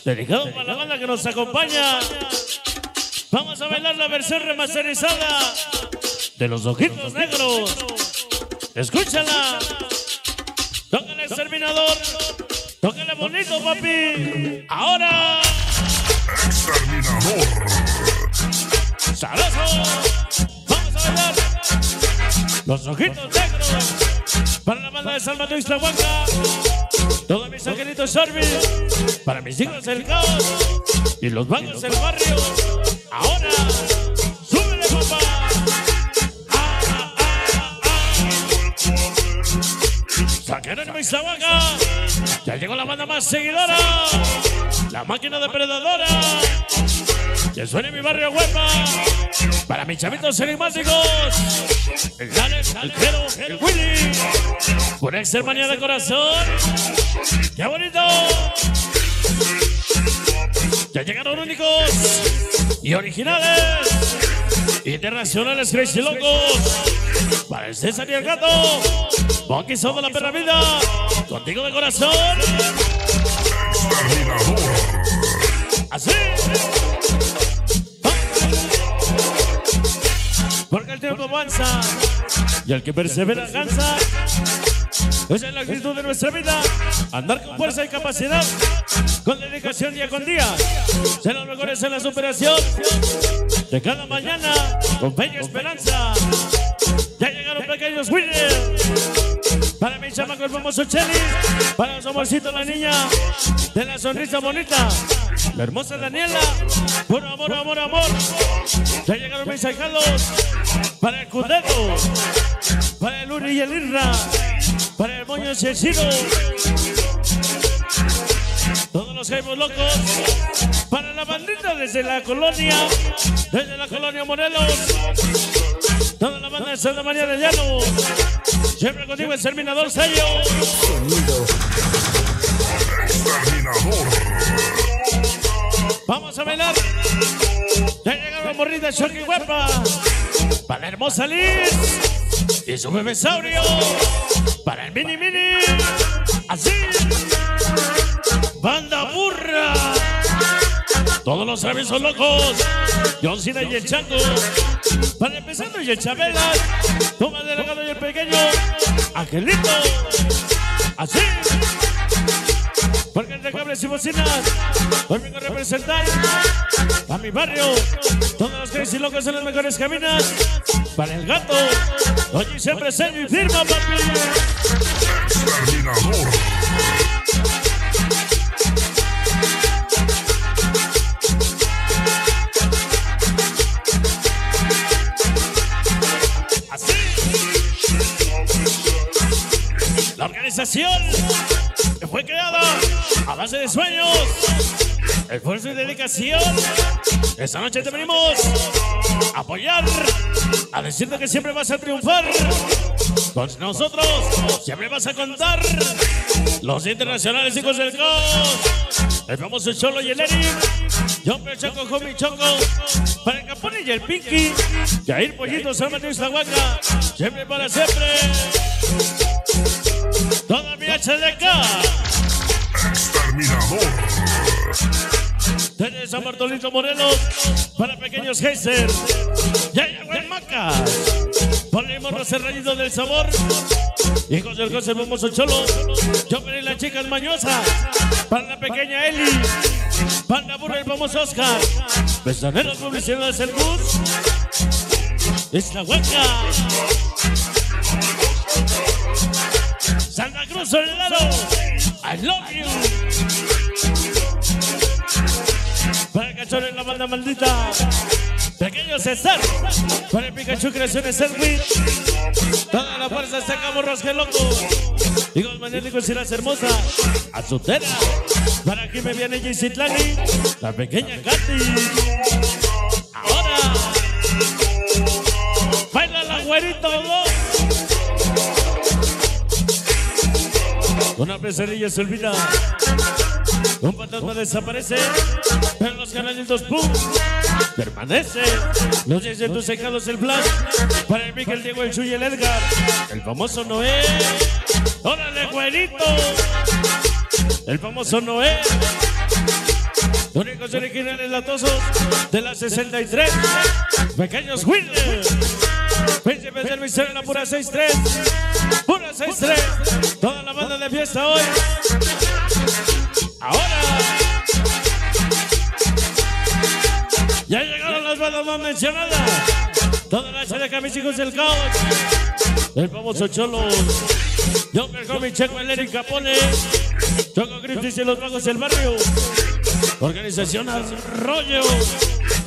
Dedicado para la banda que nos acompaña. Vamos a bailar la versión remasterizada de Los Ojitos Negros. Escúchala. Tócale Exterminador. Tócale bonito, papi. Ahora. Exterminador. ¡Sabroso! Vamos a bailar Los Ojitos Negros para la banda de Salma Tuixtlahuaca. Todos mis angelitos Sorbi, para mis hijos del caos y los vagos del barrio. Ahora, súbele, papá. Saquero en Tuixtlahuaca. Ya llegó la banda más seguidora, la máquina depredadora. Que suene mi barrio Huepa. Para mis chavitos enigmáticos, el Alex, el Jero, el Willy. Por Extermanía de corazón. ¡Qué bonito! Ya llegaron únicos y originales, internacionales Crazy Locos. Para el César y el Gato, Monkey Sound de la perra vida. Contigo de corazón. Así. Porque el tiempo avanza y el que persevera alcanza. Esa es la actitud de nuestra vida. Andar con fuerza y capacidad, con dedicación día con día. Ser los mejores en la superación de cada mañana, con fe y esperanza. Ya llegaron pequeños winners. Para mi chamaco el famoso Chelis. Para su amorcito la niña de la sonrisa bonita, la hermosa Daniela. Puro amor, amor, amor. Ya llegaron mis ahijados. Para el Cudedo, para el Uri y el Irra, para el Moño y el Ciro. Todos los jaimos locos. Para la bandita desde la colonia Morelos. Toda la banda de Santa María de Llano. Siempre contigo Exterminador sello. Exterminador. Vamos a bailar. Ya llegaron morritas Shoki Guapa. Para la hermosa Liz y su bebé Saurio. Para el Mini Mini. Así. Banda burra. Todos los traviesos locos. John Cena y el Chango. Para empezando y el Chabela. Toma el delegado y el pequeño Angelito. Así. Porque entre cables y bocinas hoy vengo a representar a mi barrio. Todos los Crazy Locos en las mejores cabinas. Para el Gato, oye siempre sello y firma, papi. Exterminador. Así. La organización que fue creada a base de sueños, esfuerzo y dedicación. Esta noche te venimos a apoyar, a decirte que siempre vas a triunfar. Con nosotros siempre vas a contar. Los internacionales hijos del caos, el famoso Cholo y el Eric. Yo me Choco, Homie Choco. Para el Capone y el Pinky. Jair Pollito, Salma Tuixtlahuaca. Siempre para siempre. Toda mi HDK. Exterminador. Desde San Bartolito Morelos, para pequeños Geyser. Ya llegó el Macas. Ponemos los serranitos del sabor. Hijos del José, el famoso Cholo. Yo veré las chicas mañosas. Para la pequeña Eli. Panda Burra, el famoso Oscar. Pesaneros, publicidades, el Bus. Es la hueca. Santa Cruz, Soledad. I love you. Para el Cachorro en la banda maldita. Pequeño César. Para el Pikachu Creaciones Edwin. Toda la fuerza saca morros que loco. Hijos magnéticos y las hermosas. Azutera. Para aquí me viene J. Citlani. La pequeña Katy. Ahora. Baila la güerito 2. Una pesadilla se olvida. Un fantasma desaparece, pero los canalitos ¡pum! Permanece. Los 10 de tus cejados el Flash. Para el Miguel, Diego, el Chuy y el Edgar. El famoso Noé. ¡Órale, güerito! El famoso Noé. únicos originales latosos de la 63. Pequeños Wilder. Príncipes del misterio en la pura 6-3. Pura 6-3. Toda la banda de fiesta hoy. Ahora. Ya llegaron las bandas más mencionadas. Toda la chaleca, mis hijos del caos. El famoso Cholo. Joker Comic, Checo, el Eric Capone. Choco Cristis y los Magos del Barrio. Organización Arroyo.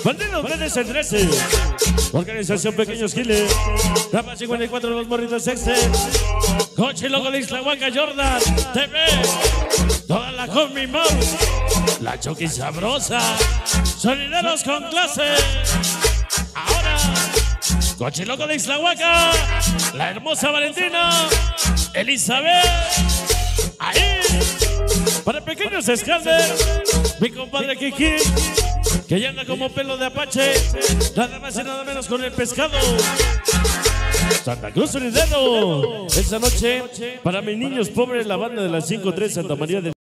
Bandidos Verdes en 13. Organización Pequeños Giles. Rapa 54, los Morritos Exter. Coche Loco de Islahuaca, Jordan TV. Toda la Comic Mouse. La Chucky Sabrosa. Sonideros con clase. Ahora. Coche Loco de Islahuaca. La hermosa Valentina. Elizabeth. Ahí. Para Pequeños Escalder. Mi compadre Kiki. Que ya anda como pelo de Apache. Nada más y nada menos con el pescado. Santa Cruz Sonidero. Esta noche, para mis niños pobres, la banda de las 5-3 Santa María del